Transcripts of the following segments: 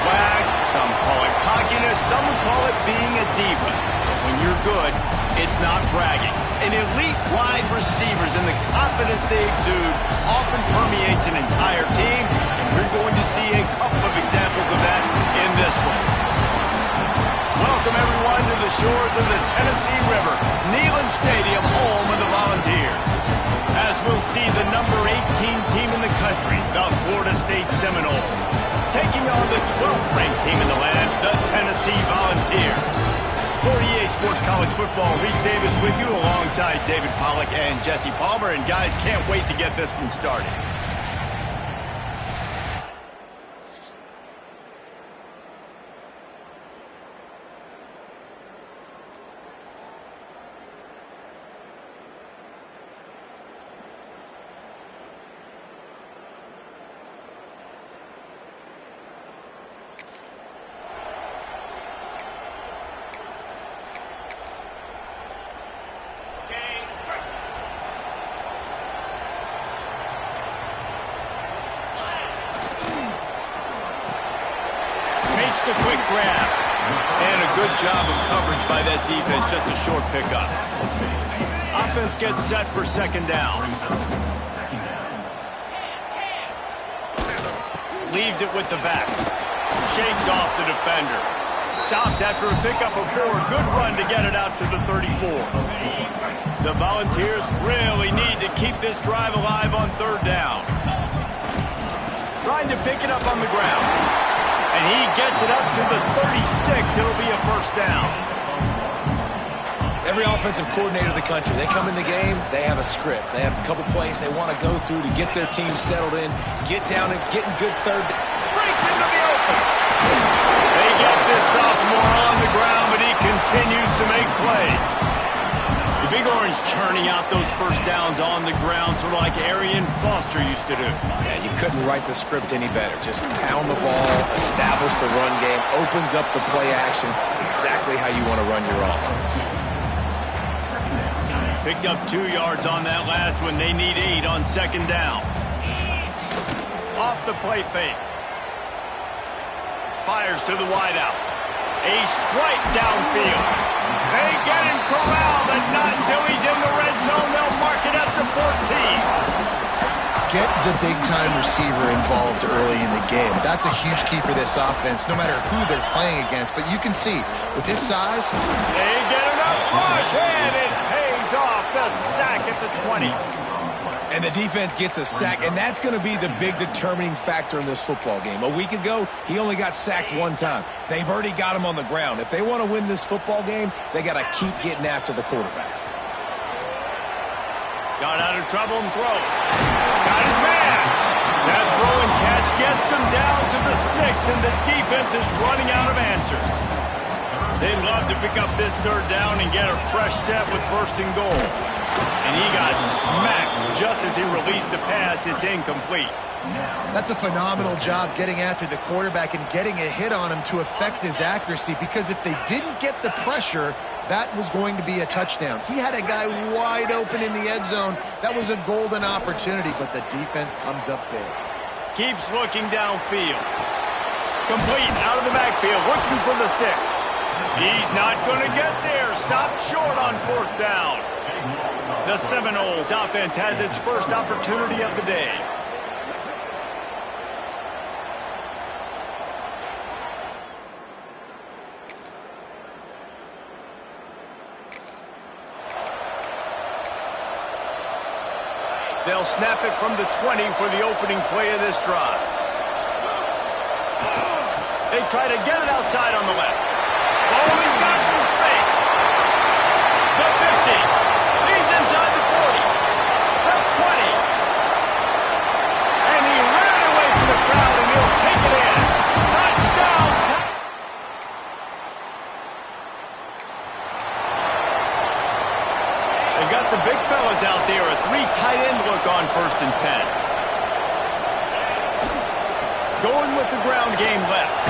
swag, some call it cockiness, some call it being a diva. But when you're good, it's not bragging. An elite wide receivers and the confidence they exude often permeates an entire team, and we're going to see a couple of examples of that in this one. Welcome, everyone, to the shores of the Tennessee River, Neyland Stadium, home of the Volunteers. As we'll see the number 18 team in the country, the Florida State Seminoles, taking on the 12th ranked team in the land, the Tennessee Volunteers. For EA Sports College Football, Reese Davis with you alongside David Pollack and Jesse Palmer. And guys, can't wait to get this one started. A quick grab. And a good job of coverage by that defense. Just a short pickup. Offense gets set for second down. Leaves it with the back. Shakes off the defender. Stopped after a pickup of 4. Good run to get it out to the 34. The Volunteers really need to keep this drive alive on third down. Trying to pick it up on the ground. And he gets it up to the 36. It'll be a first down. Every offensive coordinator in the country, they come in the game, they have a script. They have a couple plays they want to go through to get their team settled in, get down and get in good third down. Breaks into the open. They get this sophomore on the ground, but he continues to make plays. The Big Orange churning out those first downs on the ground, sort of like Arian Foster used to do. Yeah, you couldn't write the script any better. Just pound the ball, establish the run game, opens up the play action, exactly how you want to run your offense. Picked up 2 yards on that last one. They need 8 on second down. Off the play fake. Fires to the wideout. A strike downfield. They get him corralled, but not until he's in the red zone. They'll mark it up to 14. Get the big-time receiver involved early in the game. That's a huge key for this offense, no matter who they're playing against. But you can see, with his size... They get enough rush, and it pays off. The sack at the 20. And the defense gets a sack, and that's going to be the big determining factor in this football game. A week ago, he only got sacked 1 time. They've already got him on the ground. If they want to win this football game, they got to keep getting after the quarterback. Got out of trouble and throws. Got his man. That throw and catch gets them down to the 6, and the defense is running out of answers. They'd love to pick up this third down and get a fresh set with first and goal. And he got smacked just as he released the pass. It's incomplete. That's a phenomenal job getting after the quarterback and getting a hit on him to affect his accuracy, because if they didn't get the pressure, that was going to be a touchdown. He had a guy wide open in the end zone. That was a golden opportunity, but the defense comes up big. Keeps looking downfield. Complete out of the backfield, looking for the sticks. He's not going to get there. Stopped short on 4th down. The Seminoles offense has its first opportunity of the day. They'll snap it from the 20 for the opening play of this drive. They try to get it outside on the left. Oh, he's got some space. The 50. He's inside the 40. The 20. And he ran away from the crowd, and he'll take it in. Touchdown. They've got the big fellas out there. A 3 tight end look on 1st and 10. Going with the ground game left.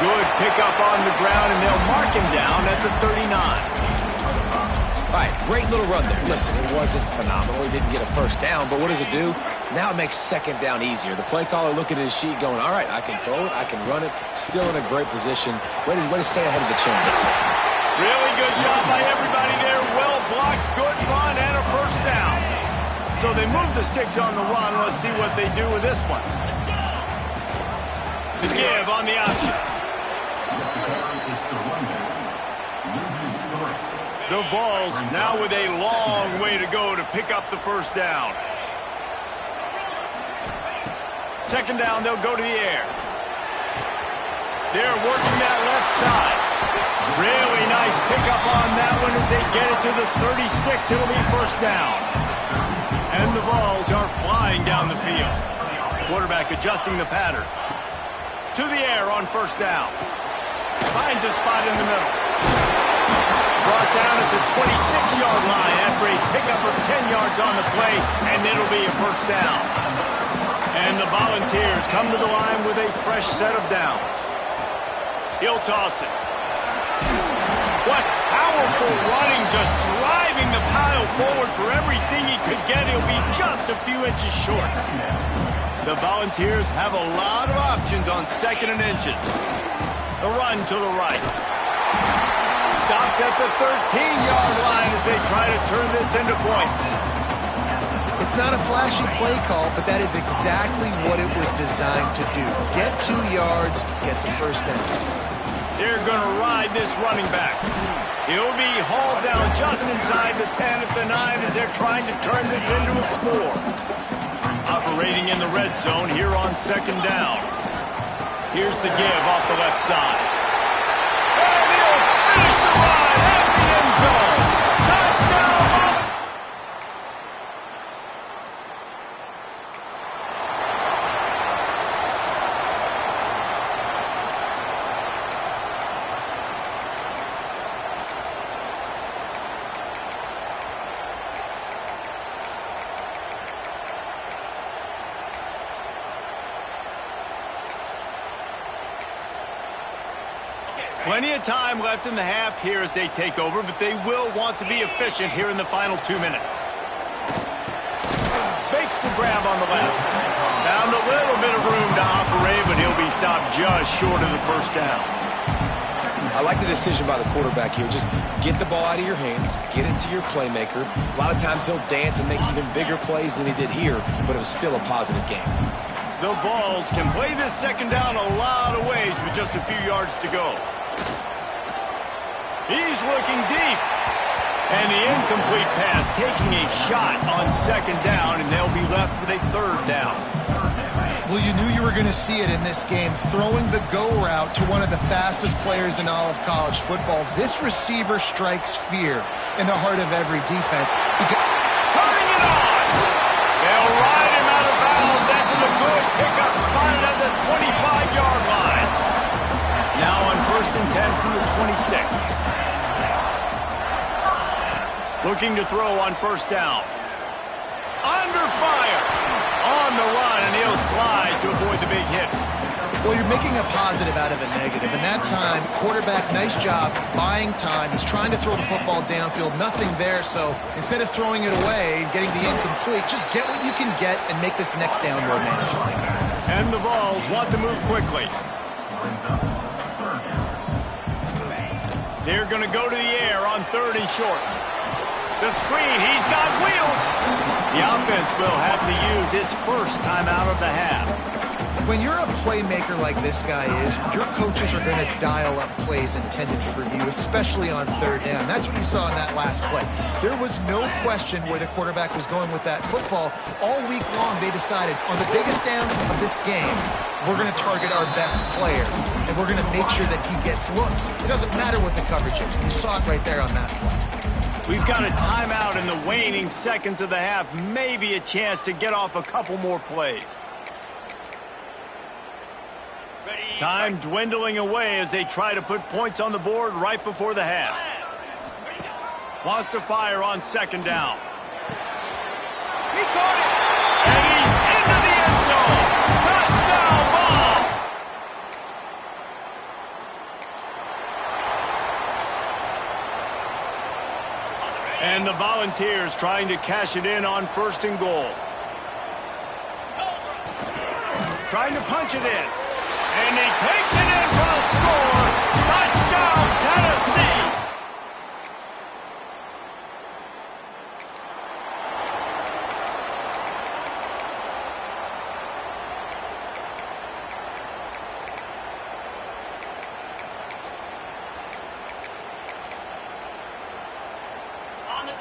Good pickup on the ground, and they'll mark him down at the 39. All right, great little run there. Listen, it wasn't phenomenal. He didn't get a first down, but what does it do? Now it makes second down easier. The play caller looking at his sheet going, all right, I can throw it, I can run it, still in a great position. Way to stay ahead of the chains. Really good job by everybody there. Well blocked, good run, and a first down. So they move the sticks on the run. Let's see what they do with this one. The give on the option. The Vols now with a long way to go to pick up the first down. Second down, they'll go to the air. They're working that left side. Really nice pickup on that one as they get it to the 36. It'll be first down. And the Vols are flying down the field. Quarterback adjusting the pattern. To the air on first down. Finds a spot in the middle. Brought down at the 26-yard line after a pickup of 10 yards on the play, and it'll be a first down. And the Volunteers come to the line with a fresh set of downs. He'll toss it. What powerful running, just driving the pile forward for everything he could get. He'll be just a few inches short. The Volunteers have a lot of options on second and inches. The run to the right. Stopped at the 13-yard line as they try to turn this into points. It's not a flashy play call, but that is exactly what it was designed to do. Get 2 yards, get the first down. They're going to ride this running back. He'll be hauled down just inside the 10 at the 9 as they're trying to turn this into a score. Operating in the red zone here on second down. Here's the give off the left side. And he'll finish the run at the end zone. Touchdown! Plenty of time left in the half here as they take over, but they will want to be efficient here in the final 2 minutes. Fakes the grab on the left. Found a little bit of room to operate, but he'll be stopped just short of the first down. I like the decision by the quarterback here. Just get the ball out of your hands, get it to your playmaker. A lot of times he'll dance and make even bigger plays than he did here, but it was still a positive game. The Vols can play this second down a lot of ways with just a few yards to go. He's looking deep. And the incomplete pass taking a shot on second down, and they'll be left with a third down. Well, you knew you were going to see it in this game, throwing the go route to one of the fastest players in all of college football. This receiver strikes fear in the heart of every defense. Turning it on! They'll ride him out of bounds after the good pickup spotted at the 25-yard line. Now on first and 10 from the 26. Looking to throw on first down. Under fire. On the run, and he'll slide to avoid the big hit. Well, you're making a positive out of a negative. And that time, quarterback, nice job, buying time. He's trying to throw the football downfield. Nothing there, so instead of throwing it away and getting the incomplete, just get what you can get and make this next down more manageable. And the Vols want to move quickly. They're going to go to the air on third and short. The screen, he's got wheels. The offense will have to use its first time out of the half. When you're a playmaker like this guy is, your coaches are going to dial up plays intended for you, especially on third down. That's what you saw in that last play. There was no question where the quarterback was going with that football. All week long, they decided on the biggest downs of this game, we're going to target our best player, and we're going to make sure that he gets looks. It doesn't matter what the coverage is. You saw it right there on that play. We've got a timeout in the waning seconds of the half. Maybe a chance to get off a couple more plays. Time dwindling away as they try to put points on the board right before the half. Wants to fire on second down. He caught it! And he's into the end zone! Touchdown ball! And the Volunteers trying to cash it in on 1st and goal. Trying to punch it in. And he takes it in for a score. Touchdown, Tennessee.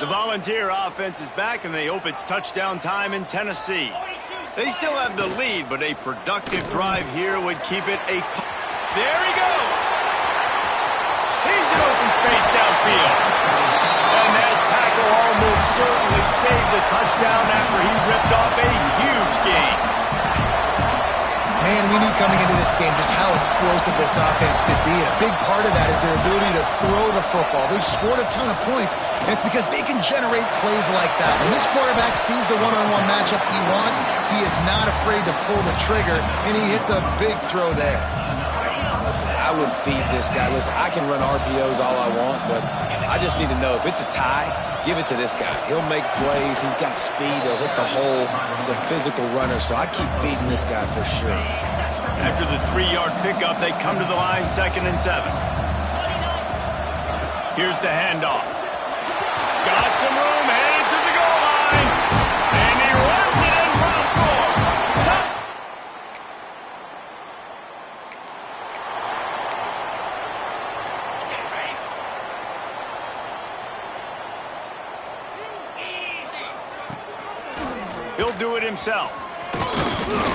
The Volunteer offense is back, and they hope it's touchdown time in Tennessee. They still have the lead, but a productive drive here would keep it a... There he goes! He's in open space downfield. And that tackle almost certainly saved the touchdown after he ripped off a huge gain. Man, we knew coming into this game just how explosive this offense could be. And a big part of that is their ability to throw the football. They've scored a ton of points, and it's because they can generate plays like that. When this quarterback sees the one-on-one matchup he wants, he is not afraid to pull the trigger, and he hits a big throw there. Listen, I would feed this guy. Listen, I can run RPOs all I want, but I just need to know if it's a tie, give it to this guy. He'll make plays. He's got speed. He'll hit the hole. He's a physical runner, so I keep feeding this guy for sure. After the 3-yard pickup, they come to the line 2nd and 7. Here's the handoff. Got some room, headed to the goal line. And he runs it in for the score. He'll do it himself.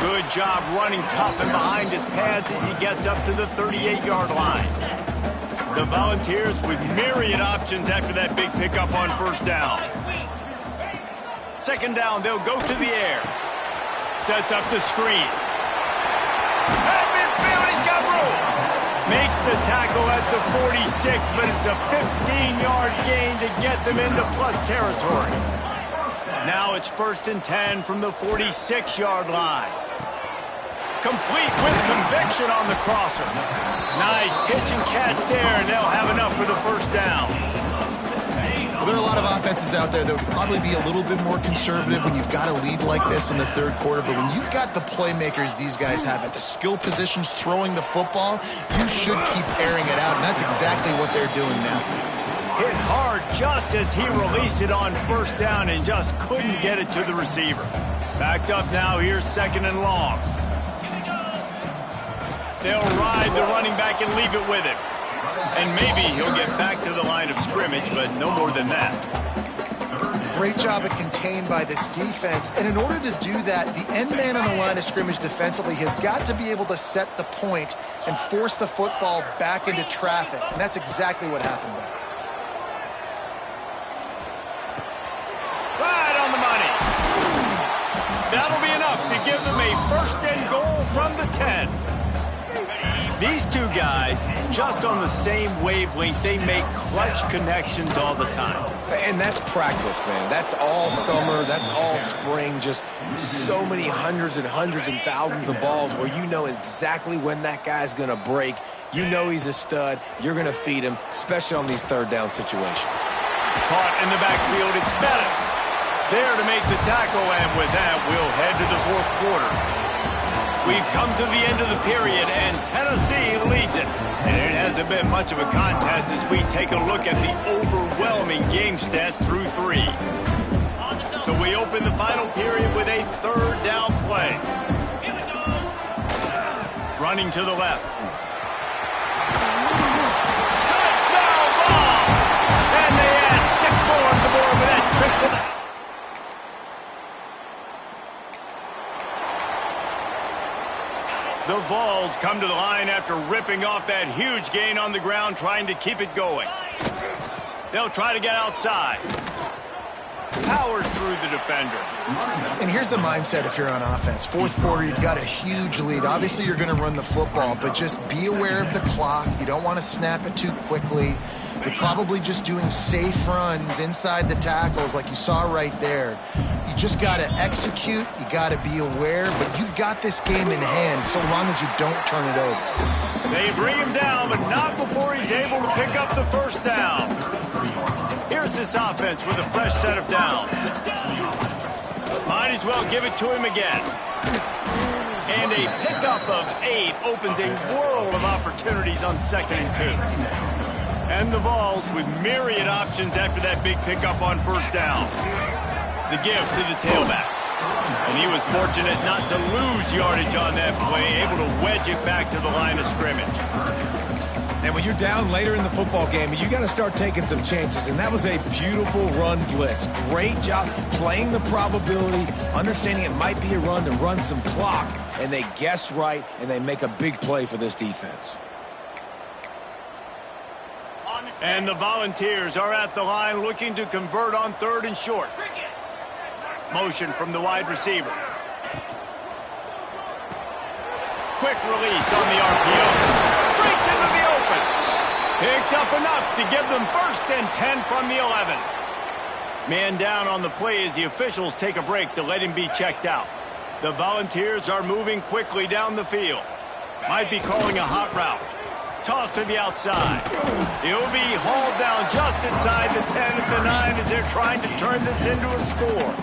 Good job running tough and behind his pads as he gets up to the 38-yard line. The Volunteers with myriad options after that big pickup on 1st down. 2nd down, they'll go to the air. Sets up the screen. At midfield, he's got room. Makes the tackle at the 46, but it's a 15-yard gain to get them into plus territory. Now it's 1st and 10 from the 46-yard line. Complete with conviction on the crosser. Nice pitch and catch there, and they'll have enough for the 1st down. Well, there are a lot of offenses out there that would probably be a little bit more conservative when you've got a lead like this in the 3rd quarter, but when you've got the playmakers these guys have at the skill positions throwing the football, you should keep airing it out, and that's exactly what they're doing now. Hit hard just as he released it on 1st down and just couldn't get it to the receiver. Backed up now, here's 2nd and long. They'll ride the running back and leave it with him. And maybe he'll get back to the line of scrimmage, but no more than that. Great job at contained by this defense. And in order to do that, the end man on the line of scrimmage defensively has got to be able to set the point and force the football back into traffic. And that's exactly what happened there. Right on the money. That'll be enough to give them a 1st and goal from the 10. These two guys, just on the same wavelength, they make clutch connections all the time. And that's practice, man. That's all summer. That's all spring. Just so many hundreds and thousands of balls where you know exactly when that guy's going to break. You know he's a stud. You're going to feed him, especially on these 3rd down situations. Caught in the backfield, it's Bettis. There to make the tackle, and with that, we'll head to the 4th quarter. We've come to the end of the period, and Tennessee leads it. And it hasn't been much of a contest as we take a look at the overwhelming game stats through 3. So we open the final period with a 3rd down play. Running to the left. Touchdown ball! And they add 6 more to the board with that trip to the... The Vols come to the line after ripping off that huge gain on the ground, trying to keep it going. They'll try to get outside. Powers through the defender. And here's the mindset if you're on offense. 4th quarter, you've got a huge lead. Obviously, you're going to run the football, but just be aware of the clock. You don't want to snap it too quickly. You're probably just doing safe runs inside the tackles like you saw right there. You just got to execute. You got to be aware, but you've got this game in hand so long as you don't turn it over. They bring him down, but not before he's able to pick up the 1st down. Here's this offense with a fresh set of downs. Might as well give it to him again. And a pickup of 8 opens a world of opportunities on 2nd and 2. And the Vols with myriad options after that big pickup on 1st down. The give to the tailback. And he was fortunate not to lose yardage on that play, able to wedge it back to the line of scrimmage. And when you're down later in the football game, you got to start taking some chances. And that was a beautiful run blitz. Great job playing the probability, understanding it might be a run to run some clock. And they guess right, and they make a big play for this defense. And the Volunteers are at the line looking to convert on 3rd and short. Motion from the wide receiver. Quick release on the RPO. Breaks into the open. Picks up enough to give them 1st and 10 from the 11. Man down on the play as the officials take a break to let him be checked out. The Volunteers are moving quickly down the field. Might be calling a hot route. Toss to the outside. He'll be hauled down just inside the 10 at the 9 as they're trying to turn this into a score.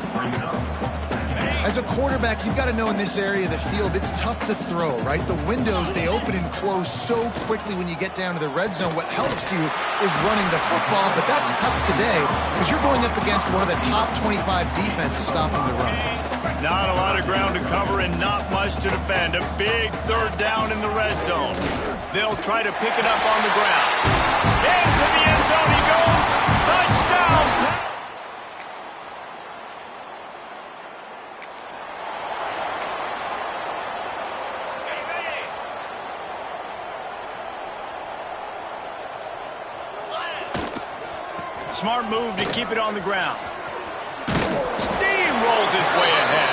As a quarterback, you've got to know in this area of the field, it's tough to throw, right? The windows, they open and close so quickly when you get down to the red zone. What helps you is running the football, but that's tough today because you're going up against one of the top 25 defenses stopping the run. Not a lot of ground to cover and not much to defend. A big 3rd down in the red zone. They'll try to pick it up on the ground. Into the end zone he goes. Touchdown! Smart move to keep it on the ground. Steamrolls his way ahead.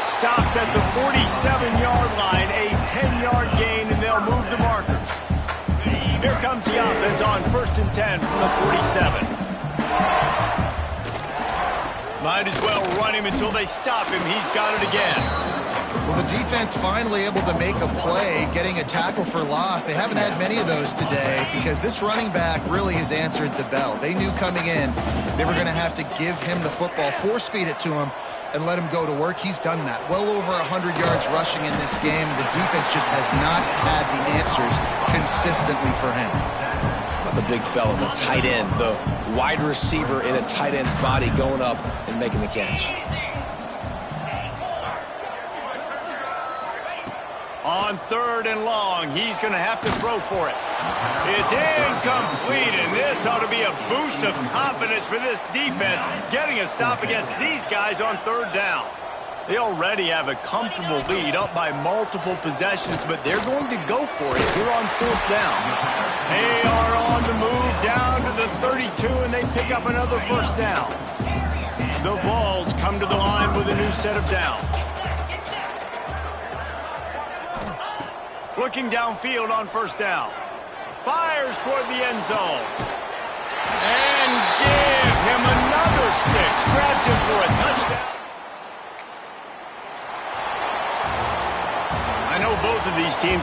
Stopped at the 47-yard line, a 10-yard gain, and they'll move the markers. Here comes the offense on 1st and 10 from the 47. Might as well run him until they stop him. He's got it again. Well, the defense finally able to make a play, getting a tackle for loss. They haven't had many of those today because this running back really has answered the bell. They knew coming in they were going to have to give him the football, force feed it to him, and let him go to work. He's done that. Well over 100 yards rushing in this game. The defense just has not had the answers consistently for him. The big fella, the tight end, the wide receiver in a tight end's body going up and making the catch. On 3rd and long, he's going to have to throw for it. It's incomplete, and this ought to be a boost of confidence for this defense, getting a stop against these guys on 3rd down. They already have a comfortable lead up by multiple possessions, but they're going to go for it here on 4th down. They are on the move down to the 32, and they pick up another 1st down. The Vols come to the line with a new set of downs. Looking downfield on 1st down. Fires toward the end zone. And give him another 6. Grabs him for a touchdown. I know both of these teams